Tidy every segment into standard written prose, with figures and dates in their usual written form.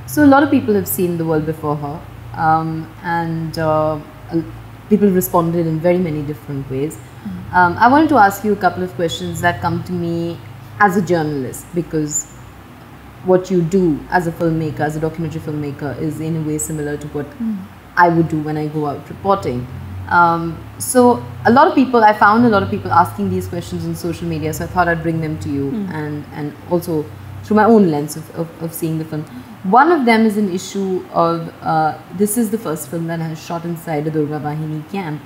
So a lot of people have seen The World Before Her, and people responded in very many different ways. I wanted to ask you a couple of questions that come to me as a journalist, because what you do as a filmmaker, as a documentary filmmaker, is in a way similar to what I would do when I go out reporting. So a lot of people, I found a lot of people asking these questions on social media, so I thought I'd bring them to you, and also through my own lens of seeing the film. One of them is an issue of, this is the first film that has shot inside a Durga Vahini camp.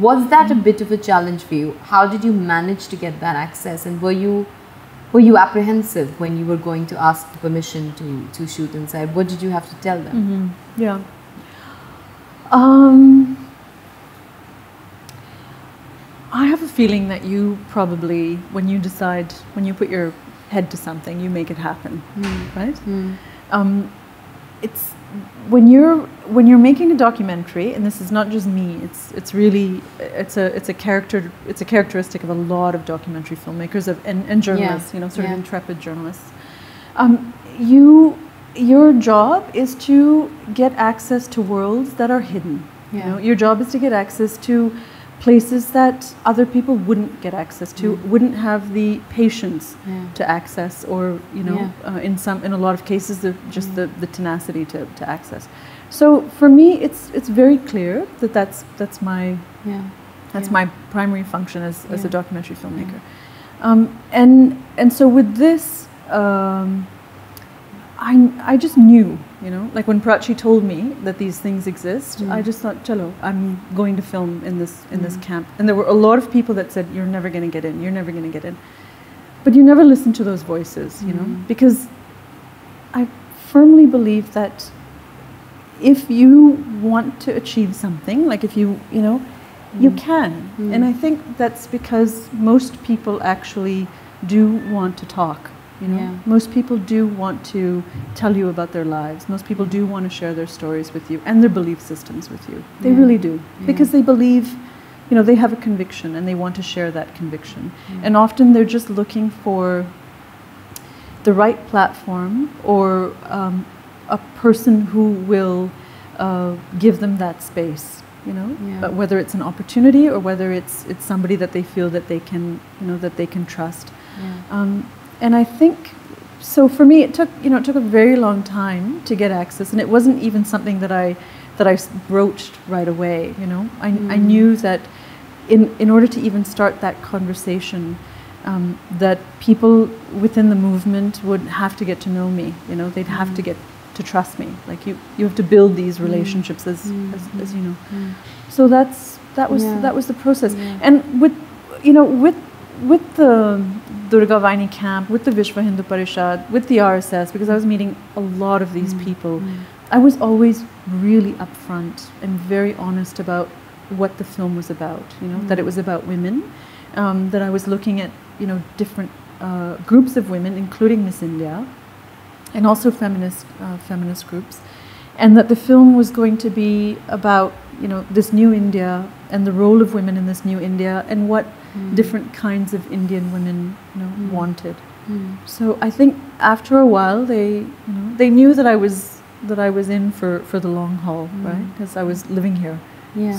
Was that a bit of a challenge for you? How did you manage to get that access, and were you apprehensive when you were going to ask the permission to shoot inside? What did you have to tell them? Yeah. I have a feeling that you probably, when you decide, when you put your head to something, you make it happen, right? It's when you're making a documentary, and this is not just me. It's really a characteristic of a lot of documentary filmmakers and journalists. You know, sort of intrepid journalists. Your job is to get access to worlds that are hidden. You know, your job is to get access to places that other people wouldn't get access to, wouldn't have the patience to access, or in a lot of cases the tenacity to access. So for me, it's very clear that that's my primary function as a documentary filmmaker. And so with this, I just knew, like when Prachi told me that these things exist, I just thought, chalo, I'm going to film in this camp. And there were a lot of people that said, you're never going to get in, you're never going to get in. But you never listen to those voices, because I firmly believe that if you want to achieve something, like if you can. And I think that's because most people actually do want to talk. Most people do want to tell you about their lives. Most people do want to share their stories with you and their belief systems with you. They really do, because they believe, they have a conviction and they want to share that conviction. And often they're just looking for the right platform, or a person who will give them that space. But whether it's an opportunity or whether it's somebody that they feel that they can, that they can trust. And I think, so for me, it took a very long time to get access, and it wasn't even something that I broached right away. I knew that in order to even start that conversation, that people within the movement would have to get to know me. They'd have to get to trust me. Like you have to build these relationships, as you know. So that was the process, and with the Durga Vahini camp, with the Vishwa Hindu Parishad, with the RSS, because I was meeting a lot of these people, I was always really upfront and very honest about what the film was about. That it was about women, that I was looking at different groups of women, including Miss India, and also feminist groups, and that the film was going to be about this new India and the role of women in this new India, and what different kinds of Indian women wanted. So I think after a while they knew that I was in for the long haul, right? Because I was living here.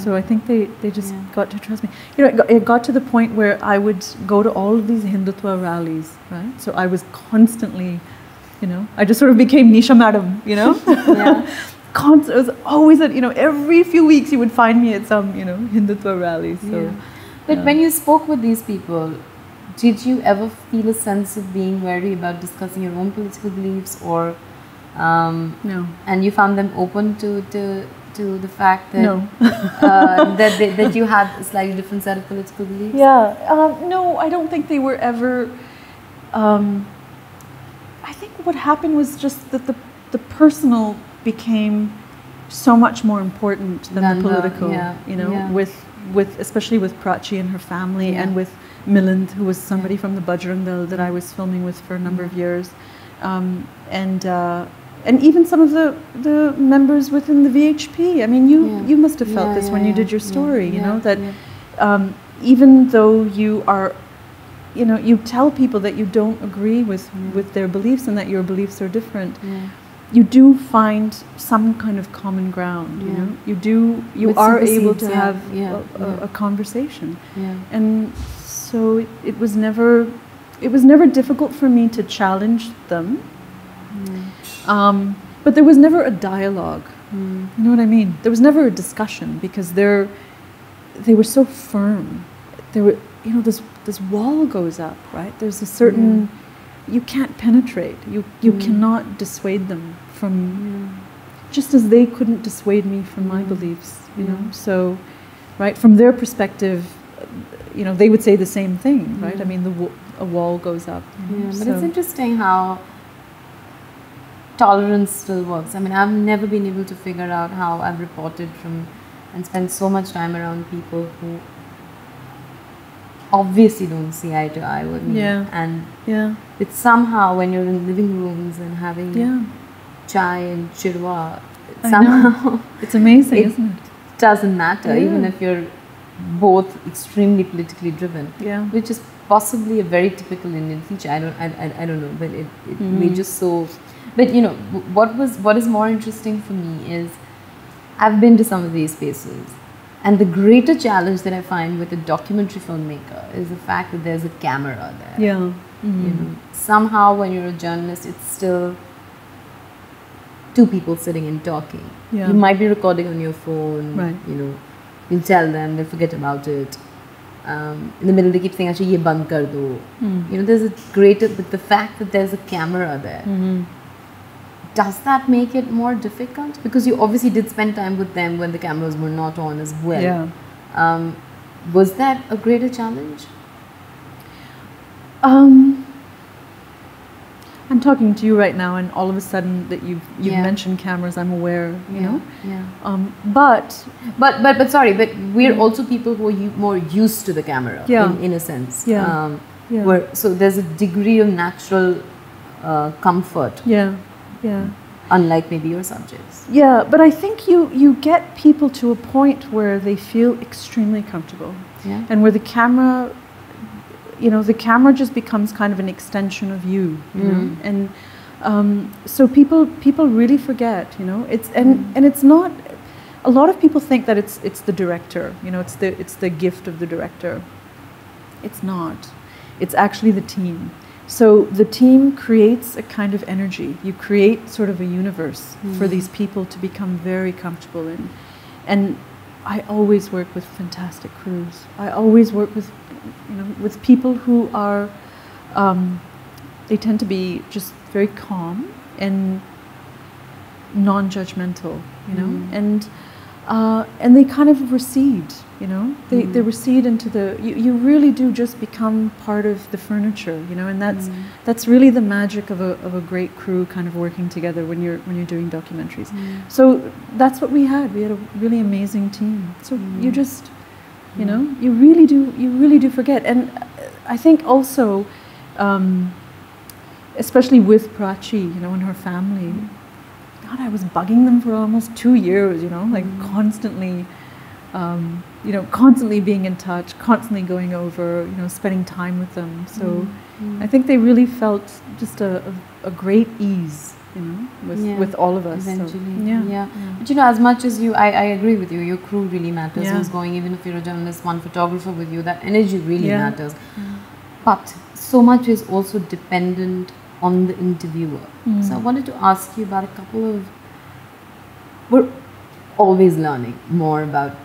So I think they just got to trust me. It got to the point where I would go to all of these Hindutva rallies, right? So I was constantly, I just sort of became Nisha Madam, It was always at, every few weeks you would find me at some, Hindutva rally. So, but when you spoke with these people, did you ever feel a sense of being wary about discussing your own political beliefs, or no? And you found them open to the fact that no. that you had a slightly different set of political beliefs? No, I don't think they were ever. I think what happened was just that the personal became so much more important than the political, with especially with Prachi and her family, and with Milind, who was somebody from the Bajrang Dal that I was filming with for a number of years, and even some of the members within the VHP. I mean, you must have felt this when you did your story, that even though you are, you know, you tell people that you don't agree with their beliefs and that your beliefs are different, you do find some kind of common ground. You know, you are able to have a conversation, and so it was never difficult for me to challenge them, but there was never a dialogue. You know what I mean? There was never a discussion because they were so firm. They were, you know, this wall goes up, right? There's a certain, you can't penetrate. You cannot dissuade them from, just as they couldn't dissuade me from my beliefs, you know? So, right, from their perspective, you know, they would say the same thing, right? I mean, a wall goes up. But it's interesting how tolerance still works. I mean, I've never been able to figure out how I've reported from and spent so much time around people who obviously don't see eye to eye with me. And it's somehow when you're in living rooms and having chai and chirwa, somehow it's amazing, isn't it? It doesn't matter, even if you're both extremely politically driven, which is possibly a very typical Indian feature. I don't know, but we just so. But you know, what is more interesting for me is I've been to some of these spaces, and the greater challenge that I find with a documentary filmmaker is the fact that there's a camera there. You know, somehow when you're a journalist, it's still two people sitting and talking. You might be recording on your phone. You know, you'll tell them, they'll forget about it. In the middle, they keep saying, "Acha, ye band kar do." You know, there's a greater, but the fact that there's a camera there. Does that make it more difficult? Because you obviously did spend time with them when the cameras were not on as well. Was that a greater challenge? I'm talking to you right now, and all of a sudden that you've mentioned cameras, I'm aware. You know. But sorry, but we're also people who are more used to the camera. In a sense. So there's a degree of natural comfort. Unlike maybe your subjects. But I think you get people to a point where they feel extremely comfortable. And where the camera, you know, the camera just becomes kind of an extension of you, you know? And so people really forget, you know, and it's not, a lot of people think that it's the director, you know, it's the gift of the director. It's not. It's actually the team. So the team creates a kind of energy. You create sort of a universe for these people to become very comfortable in. And I always work with fantastic crews. I always work with, you know, with people who are, they tend to be just very calm and non-judgmental, you know, and they kind of recede, you know, they recede into the, you really do just become part of the furniture, you know, and that's really the magic of a great crew kind of working together when you're doing documentaries. So that's what we had a really amazing team. So you just, you know, you really do forget. And I think also, especially with Prachi, you know, and her family, God, I was bugging them for almost 2 years, you know, like constantly, you know, constantly being in touch, constantly going over, you know, spending time with them. So I think they really felt just a great ease, you know, with all of us. Eventually, so, But you know, as much as I agree with you, your crew really matters. Who's going, even if you're a journalist, one photographer with you, that energy really matters. But so much is also dependent on the interviewer. So I wanted to ask you about a couple of, we're always learning more about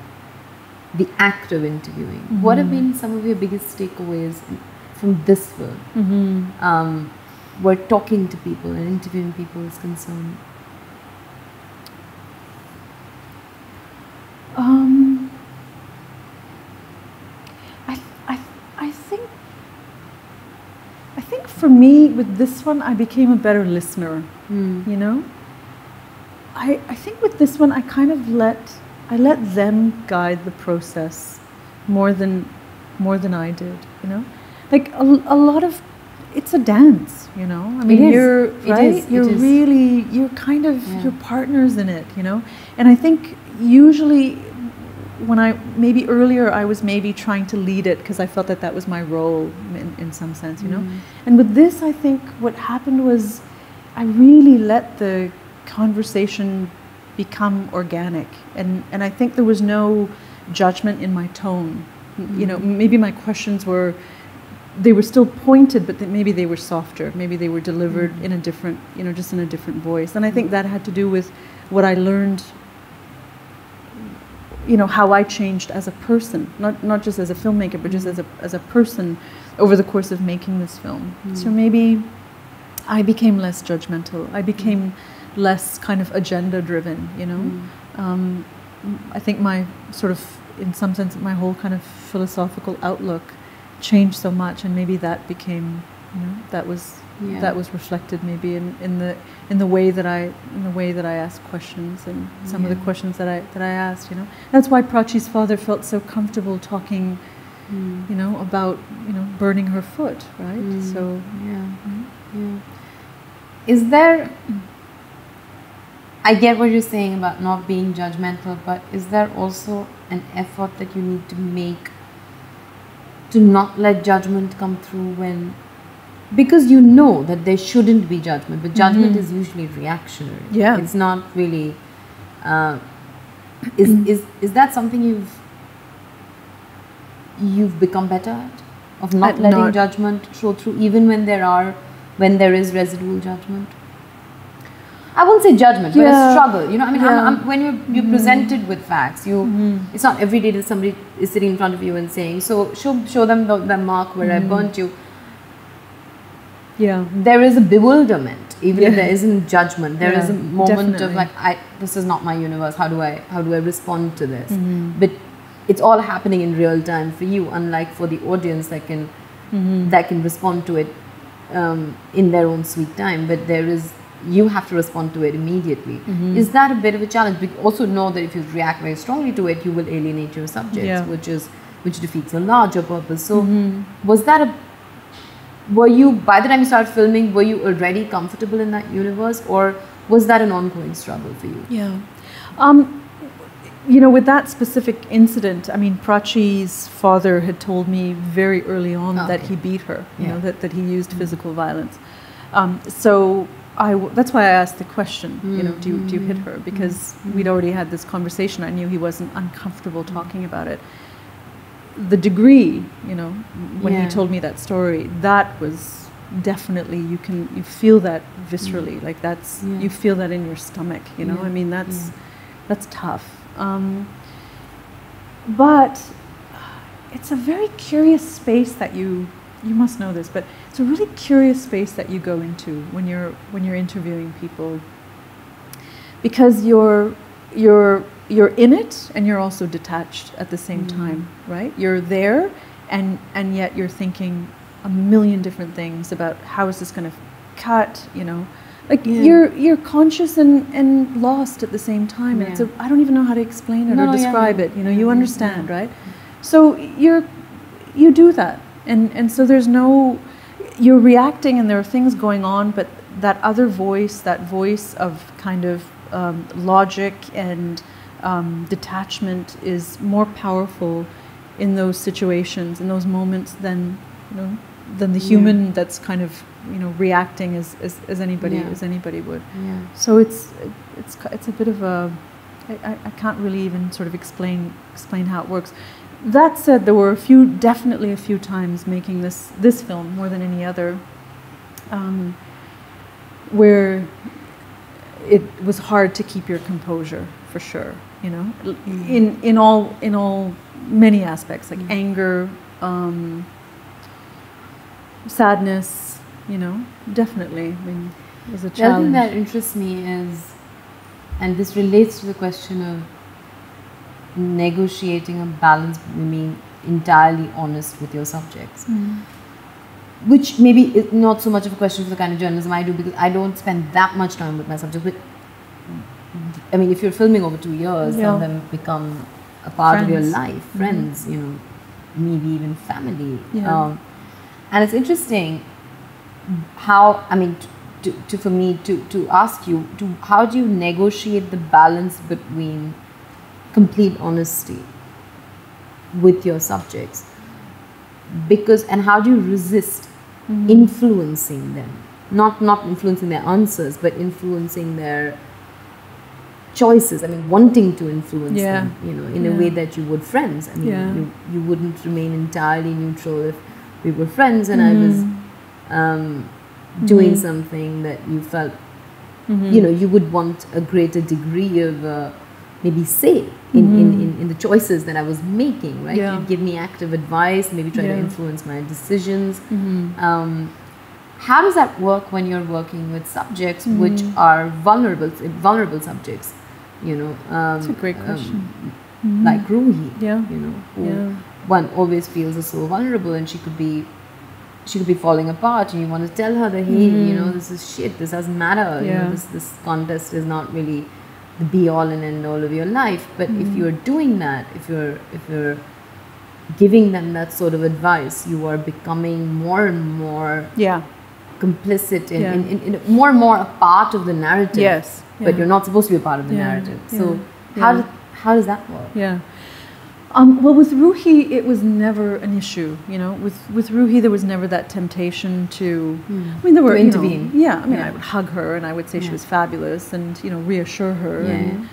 the act of interviewing. What have been some of your biggest takeaways from this film, where talking to people and interviewing people is concerned? I think for me, with this one, I became a better listener, you know? I think with this one, I kind of let them guide the process more than I did, you know? Like a lot of, it's a dance, you know? I mean, you're kind of, you're partners in it, you know? And I think usually maybe earlier I was maybe trying to lead it because I felt that that was my role in some sense, you know. And with this, I think what happened was I really let the conversation become organic, and I think there was no judgment in my tone. You know, maybe my questions were, they were still pointed, but maybe they were softer. Maybe they were delivered in a different, you know, just in a different voice. And I think that had to do with what I learned, you know, how I changed as a person, not just as a filmmaker, but just as a person over the course of making this film. So maybe I became less judgmental. I became less kind of agenda driven, you know. I think my sort of, in some sense, my whole kind of philosophical outlook changed so much, and maybe that became, you know, that was reflected maybe in the way that I asked questions, and some of the questions that I asked, you know. That's why Prachi's father felt so comfortable talking, you know, about, you know, burning her foot, right? So is there, I get what you're saying about not being judgmental, but is there also an effort that you need to make to not let judgment come through when, because you know that there shouldn't be judgment, but judgment is usually reactionary. Yeah. It's not really, is that something you've become better at? Of not letting judgment show through even when there is residual judgment? I won't say judgment, but a struggle. You know, I mean, when you're presented with facts, it's not every day that somebody is sitting in front of you and saying, "So show them the mark where I burnt you." Yeah, there is a bewilderment, even if there isn't judgment. There is a moment of like, this is not my universe. How do I respond to this? But it's all happening in real time for you, unlike for the audience that can respond to it in their own sweet time. But you have to respond to it immediately. Is that a bit of a challenge? But also know that if you react very strongly to it, you will alienate your subjects, which defeats a larger purpose. So were you, by the time you started filming, were you already comfortable in that universe, or was that an ongoing struggle for you? Yeah. You know, with that specific incident, I mean, Prachi's father had told me very early on that he beat her, you know, that he used physical violence. So that's why I asked the question, you know, do you hit her? Because we'd already had this conversation. I knew he wasn't uncomfortable talking about it. The degree, you know, when he told me that story, that was definitely, you feel that viscerally, like you feel that in your stomach, you know. I mean, that's tough. But it's a very curious space that you must know this, but it's a really curious space that you go into when you're interviewing people, because you're in it and you're also detached at the same time, right? You're there and yet you're thinking a million different things about how is this going to cut, you know, like you're conscious and lost at the same time, and I don't even know how to explain it or describe it, you know. You understand, right? So you do that. And so you're reacting and there are things going on, but that other voice, that voice of kind of logic and detachment is more powerful in those situations, in those moments than the human that's kind of, you know, reacting as anybody would. Yeah. So it's a bit of a, I can't really even sort of explain how it works. That said, there were definitely a few times making this film, more than any other, where it was hard to keep your composure, for sure. You know, in all many aspects, like anger, sadness. You know, definitely. I mean, it was a challenge. The other thing that interests me is, and this relates to the question of negotiating a balance between being entirely honest with your subjects, which maybe is not so much of a question for the kind of journalism I do, because I don't spend that much time with my subjects. But I mean, if you're filming over 2 years, some of them become a part of your life, friends, you know, maybe even family. And it's interesting how, I mean, for me to ask you, how do you negotiate the balance between complete honesty with your subjects? Because, and how do you resist influencing them? Not influencing their answers, but influencing their choices. I mean, wanting to influence them, you know, in a way that you would friends. I mean, you wouldn't remain entirely neutral if we were friends and I was doing something that you felt, you know, you would want a greater degree of maybe say in the choices that I was making, right? You'd give me active advice, maybe try to influence my decisions. How does that work when you're working with subjects which are vulnerable subjects? You know, that's a great question. Like Ruhi, you know, who one always feels is so vulnerable, and she could be falling apart, and you want to tell her that, hey, you know, this is shit, this doesn't matter, you know, this contest is not really the be all and end all of your life. But if you're doing that, if you're giving them that sort of advice, you are becoming more and more complicit in more and more a part of the narrative. But you're not supposed to be a part of the narrative. So how does that work? Well, with Ruhi, it was never an issue. You know, with Ruhi, there was never that temptation to. I mean, there were intervene. I mean, I would hug her and I would say she was fabulous, and you know, reassure her and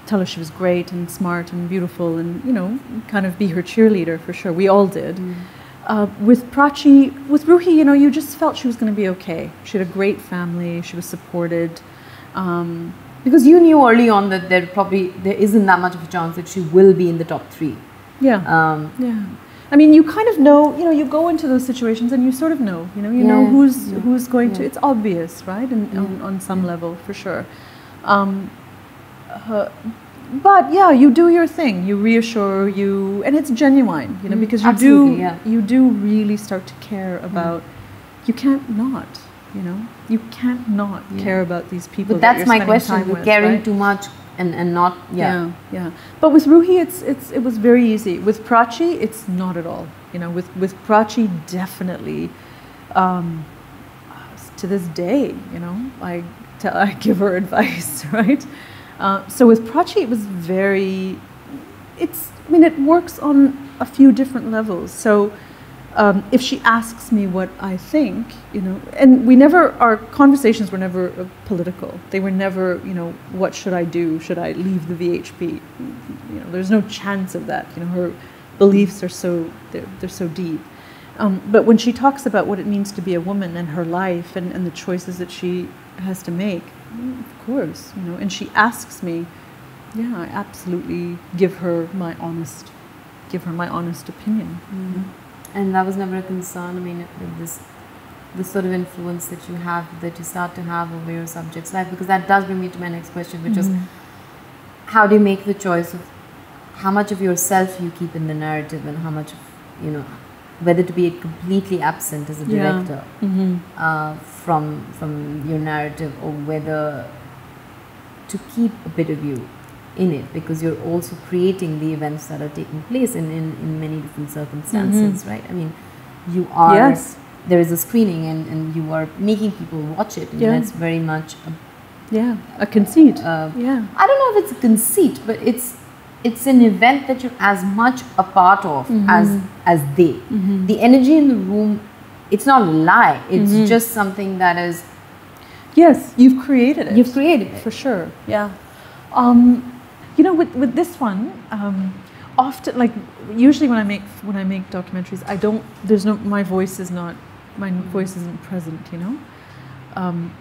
tell her she was great and smart and beautiful, and you know, kind of be her cheerleader for sure. We all did. With Ruhi, you know, you just felt she was going to be okay. She had a great family. She was supported. Because you knew early on that there isn't that much of a chance that she will be in the top 3. I mean, you kind of know, you know, you go into those situations and you sort of know, you know who's going to. It's obvious, right? And on some level, for sure. But yeah, you do your thing. You reassure and it's genuine, you know, because you do really start to care about. You can't not. You know, you can't not care about these people. But that's my question: with, caring right? too much and not. But with Ruhi, it was very easy. With Prachi, it's not at all. You know, with Prachi, definitely. To this day, you know, I give her advice, right? So with Prachi, it was very. I mean, it works on a few different levels. So. If she asks me what I think, you know, and our conversations were never political. They were never, you know, what should I do? Should I leave the VHP? You know, there's no chance of that. You know, her beliefs are they're so deep. But when she talks about what it means to be a woman and her life and the choices that she has to make, of course, you know, and she asks me, I absolutely give her my honest opinion. And that was never a concern. I mean, this sort of influence that you start to have over your subject's life, because that does bring me to my next question, which is, how do you make the choice of how much of yourself you keep in the narrative and how much of, you know, whether to be completely absent as a director from your narrative, or whether to keep a bit of you in it, because you're also creating the events that are taking place in many different circumstances, right? I mean, you are, there is a screening and you are making people watch it, and that's very much a conceit. I don't know if it's a conceit, but it's an event that you're as much a part of as they. The energy in the room, it's not a lie, it's just something that is... Yes, you've created it. You've created it. For sure, you know, with this one, often, like, usually when I make documentaries, my voice isn't present, you know.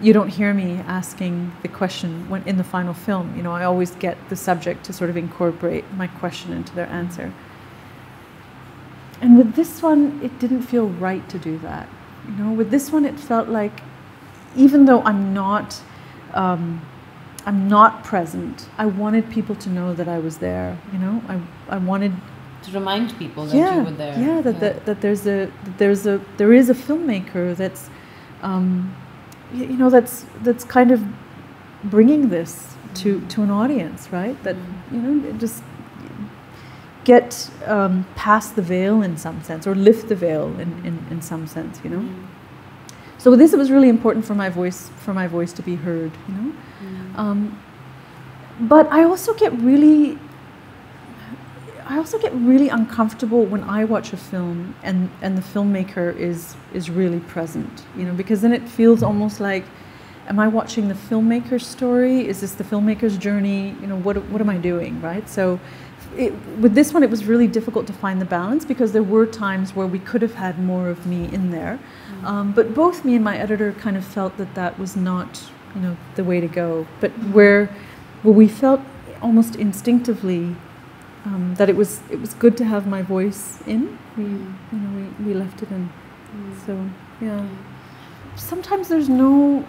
You don't hear me asking the question when in the final film. You know, I always get the subject to sort of incorporate my question into their answer. And with this one, it didn't feel right to do that. You know, with this one, it felt like, even though I'm not present, I wanted people to know that I was there. You know, I wanted to remind people that you were there. That there is a filmmaker that's, you know, that's kind of bringing this to an audience, right? That, you know, just get past the veil in some sense, or lift the veil in some sense, you know. So with this, it was really important for my voice to be heard, you know. But I also get really, I also get really uncomfortable when I watch a film and the filmmaker is really present, you know, because then it feels almost like, am I watching the filmmaker's story? Is this the filmmaker's journey? You know, what am I doing, right? So with this one, it was really difficult to find the balance because there were times where we could have had more of me in there. But both me and my editor kind of felt that was not, you know, the way to go. But where we felt almost instinctively that it was good to have my voice in, we left it in. So yeah. Sometimes there's no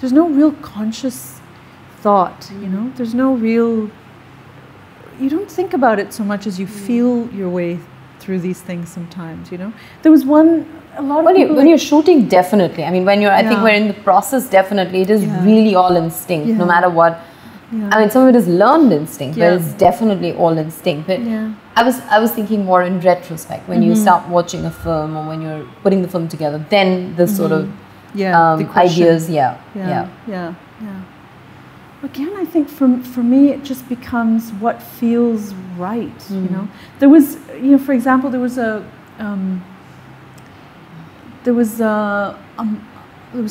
real conscious thought, you know. There's no real. You don't think about it so much as you feel your way through these things. Sometimes, you know. There was one. A lot of people when you're shooting, definitely. I mean, when you're, I think we're in the process. Definitely, it is really all instinct, no matter what. Yeah. I mean, some of it is learned instinct, but it's definitely all instinct. But I was thinking more in retrospect, when you start watching a film or when you're putting the film together, then the sort of ideas, Again, I think for me, it just becomes what feels right. You know, there was, you know, for example, there was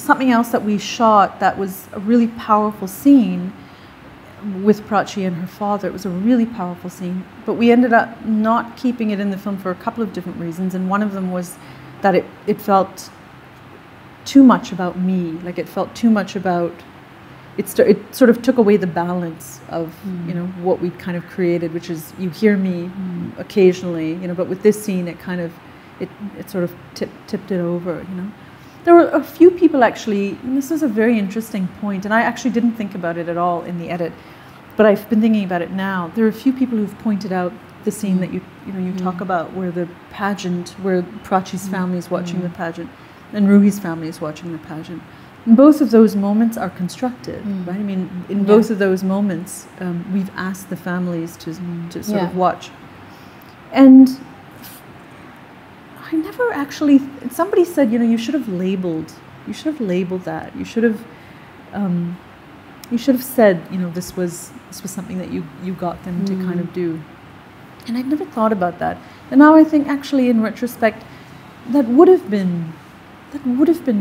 something else that we shot that was a really powerful scene with Prachi and her father. It was a really powerful scene, but we ended up not keeping it in the film for a couple of different reasons, and one of them was that it felt too much about me. Like, it felt too much about it sort of took away the balance of you know, what we'd kind of created, which is you hear me occasionally, you know, but with this scene it kind of it sort of tipped it over, you know. There were a few people actually, and this is a very interesting point, and I actually didn't think about it at all in the edit, but I've been thinking about it now. There are a few people who've pointed out the scene that you talk about, where the pageant, where Prachi's family is watching the pageant, and Ruhi's family is watching the pageant. And both of those moments are constructed, right? I mean, in both of those moments, we've asked the families to sort of watch. And I never actually, somebody said, you know, you should have labeled that. You should have said, you know, this was something that you got them to kind of do. And I'd never thought about that. And now I think, actually, in retrospect, that would have been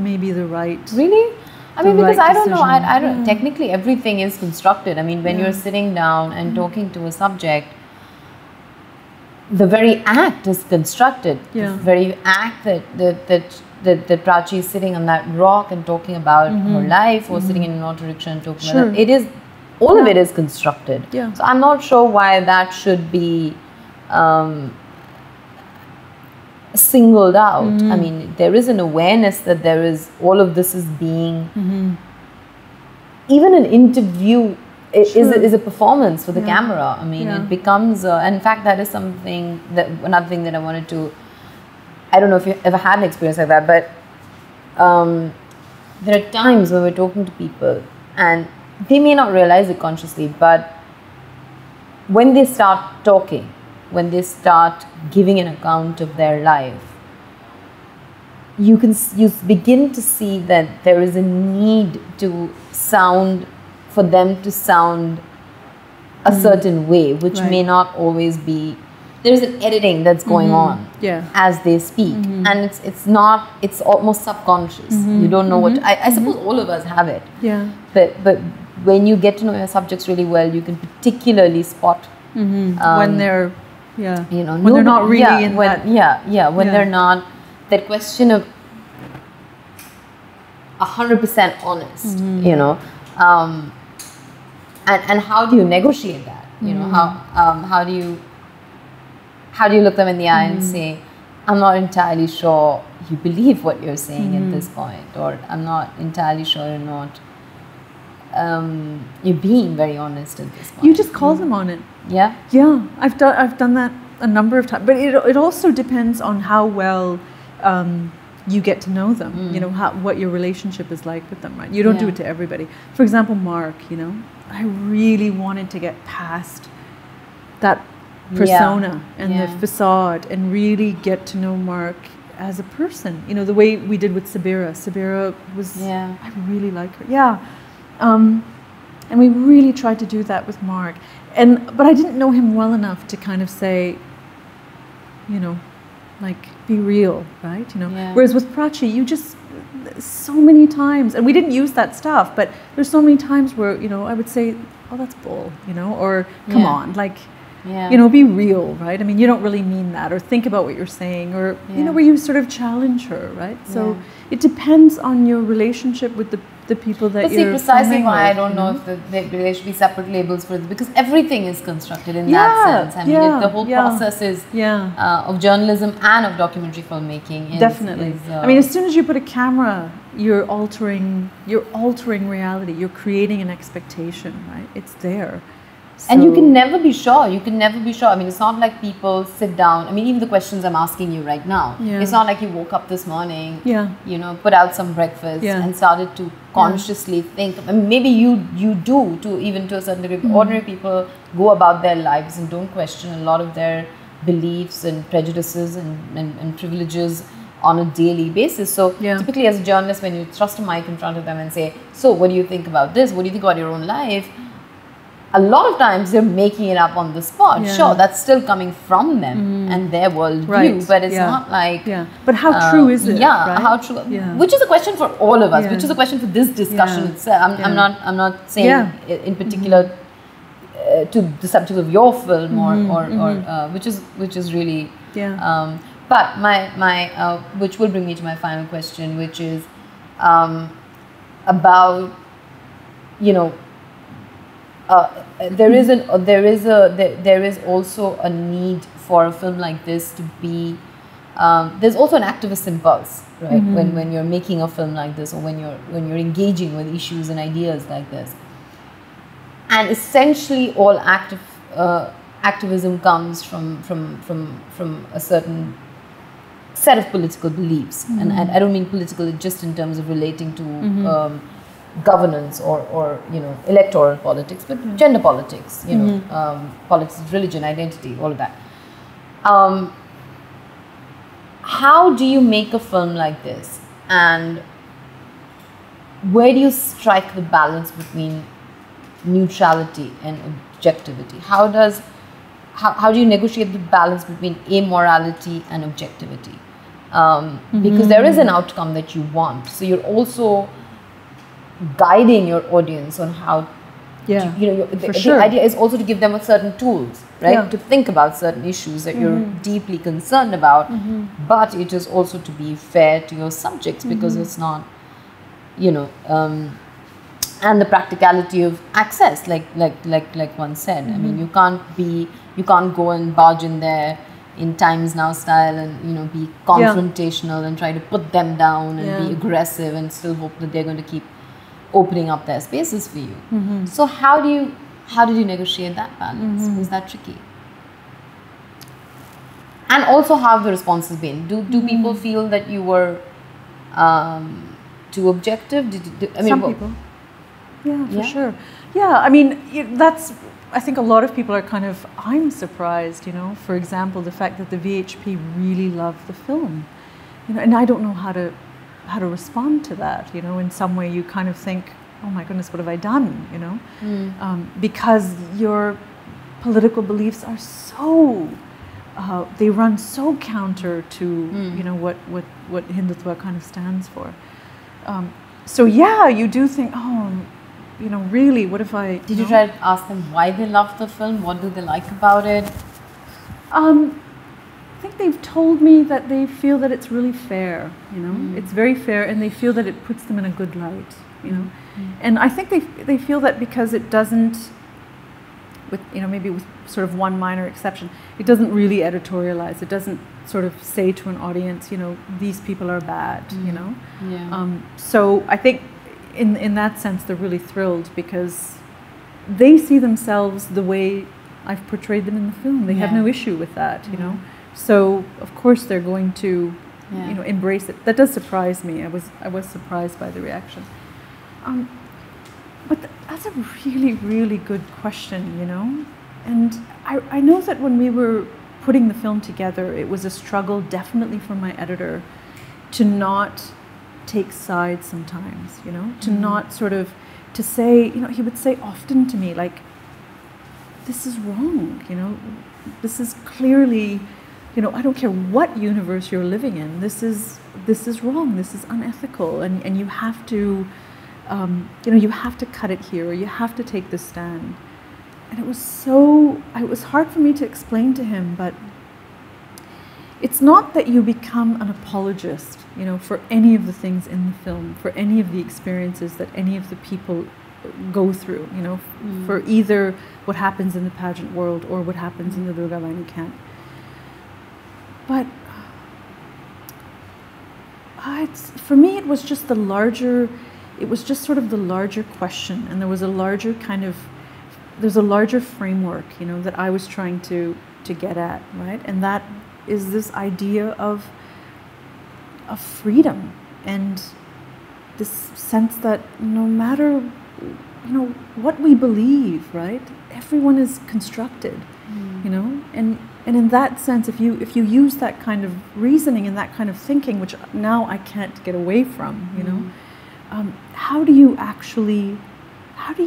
maybe the right. Really? I mean, because I don't know. I don't. Technically, everything is constructed. I mean, when you're sitting down and talking to a subject, the very act is constructed. The very act that Prachi is sitting on that rock and talking about her life, or sitting in an auto rickshaw and talking about it. It is, all of it is constructed. Yeah. So I'm not sure why that should be singled out. I mean, there is an awareness that there is, all of this is being, even an interview is a performance for the camera. I mean, it becomes, in fact, that is something that, another thing that I wanted to, I don't know if you ever had an experience like that, but there are times when we're talking to people and they may not realize it consciously, but when they start talking, when they start giving an account of their life, you begin to see that there is a need to sound, for them to sound a certain way, which may not always be. There is an editing that's going on as they speak, and it's almost subconscious. You don't know what. I suppose all of us have it. Yeah. But when you get to know your subjects really well, you can particularly spot when they're. Yeah, you know, when they're not really in when, that. When they're not, that question of 100% honest, you know, and how do you negotiate that? You know, how do you look them in the eye and say, I'm not entirely sure you believe what you're saying at this point, or I'm not entirely sure you're not. You're being very honest at this point. You just call them on it. Yeah. Yeah, I've done that a number of times, but it also depends on how well you get to know them. You know, what your relationship is like with them, right? You don't do it to everybody. For example, Mark. You know, I really wanted to get past that persona and the facade and really get to know Mark as a person. You know, the way we did with Sabira. Sabira was. I really like her. Yeah. And we really tried to do that with Mark. But I didn't know him well enough to kind of say, you know, like, be real, right? You know. Yeah. Whereas with Prachi, you just, so many times, and we didn't use that stuff, but there's so many times where, you know, I would say, oh, that's bull, you know, or come on, like, you know, be real, right? I mean, you don't really mean that, or think about what you're saying, or, you know, where you sort of challenge her, right? So it depends on your relationship with the people that you're precisely why with, I don't know if there should be separate labels for it, because everything is constructed in that sense. I mean, the whole process is of journalism and of documentary filmmaking. Definitely. I mean, as soon as you put a camera, you're altering reality. You're creating an expectation, right? It's there. So, and you can never be sure. You can never be sure. I mean, it's not like people sit down. I mean, even the questions I'm asking you right now. Yeah. It's not like you woke up this morning, you know, put out some breakfast and started to consciously think. I mean, maybe you do, even to a certain degree. Ordinary people go about their lives and don't question a lot of their beliefs and prejudices and privileges on a daily basis. So typically as a journalist, when you thrust a mic in front of them and say, so what do you think about this? What do you think about your own life? A lot of times they're making it up on the spot. Sure, that's still coming from them and their worldview, but it's not like... But how true is it? Right? How true... Which is a question for all of us, which is a question for this discussion itself. I'm not saying in particular to the subject of your film or which is really... but my which will bring me to my final question, which is about, you know, there is also a need for a film like this to be. There's also an activist impulse, right? When you're making a film like this, or when you're engaging with issues and ideas like this, and essentially all activism comes from a certain set of political beliefs, and I don't mean political just in terms of relating to. Governance or you know, electoral politics, but gender politics, you know, politics, religion, identity, all of that. How do you make a film like this, and where do you strike the balance between neutrality and objectivity? How do you negotiate the balance between amorality and objectivity? Because there is an outcome that you want, so you're also guiding your audience on how to, you know, the idea is also to give them certain tools, right, to think about certain issues that you're deeply concerned about, but it is also to be fair to your subjects, because it's not, you know, and the practicality of access, like one said. I mean, you can't go and barge in there in Times Now style and, you know, be confrontational and try to put them down and be aggressive and still hope that they're going to keep opening up their spaces for you. So how did you negotiate that balance? Was that tricky? And also, how have the responses been? Do people feel that you were too objective? I mean, some people. Yeah, for sure. Yeah, I mean, that's... I think a lot of people are kind of... I'm surprised, you know, for example, the fact that the VHP really loved the film. You know, and I don't know how to respond to that, you know. In some way you kind of think, oh my goodness, what have I done, you know? Because your political beliefs are so, they run so counter to, you know, what Hindutva kind of stands for. So yeah, you do think, oh, you know, really, what if I... Did you try to ask them why they love the film? What do they like about it? I think they've told me that they feel that it's really fair, you know. It's very fair, and they feel that it puts them in a good light, you know. And I think they feel that because it doesn't, with, you know, maybe with sort of one minor exception, it doesn't really editorialize. It doesn't sort of say to an audience, you know, these people are bad, you know. So I think in that sense they're really thrilled, because they see themselves the way I've portrayed them in the film. They have no issue with that, you know. So of course they're going to, you know, embrace it. That does surprise me. I was surprised by the reaction. But that's a really, really good question, you know. And I know that when we were putting the film together, it was a struggle definitely for my editor to not take sides sometimes, you know, to not sort of to say, you know, he would say often to me, like, this is wrong, you know, this is clearly, you know, I don't care what universe you're living in, this is wrong, this is unethical, and you have to, you know, you have to cut it here, or you have to take this stand. And it was hard for me to explain to him, but it's not that you become an apologist, you know, for any of the things in the film, for any of the experiences that any of the people go through, you know, for either what happens in the pageant world or what happens in the Durga Vahini camp. But for me, it was just the larger, it was just sort of the larger question, and there was a larger kind of, there's a larger framework, you know, that I was trying to get at, right? And that is this idea of freedom and this sense that no matter, you know, what we believe, right? Everyone is constructed, you know, and in that sense, if you use that kind of reasoning and that kind of thinking, which now I can't get away from, you know, how do you actually, how do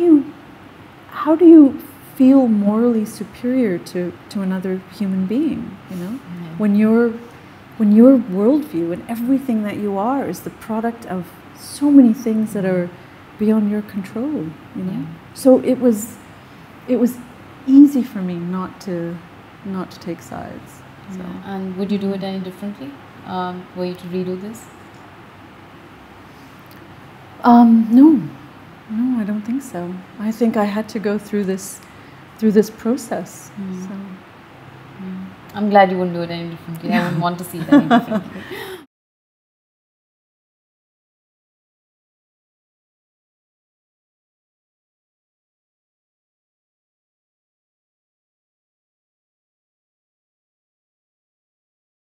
you feel morally superior to another human being, you know? When your worldview and everything that you are is the product of so many things that are beyond your control, you know? So it was easy for me not to take sides. So. And would you do it any differently? Were you to redo this? No, I don't think so. I think I had to go through this process. So. I'm glad you wouldn't do it any differently. I wouldn't want to see it any differently.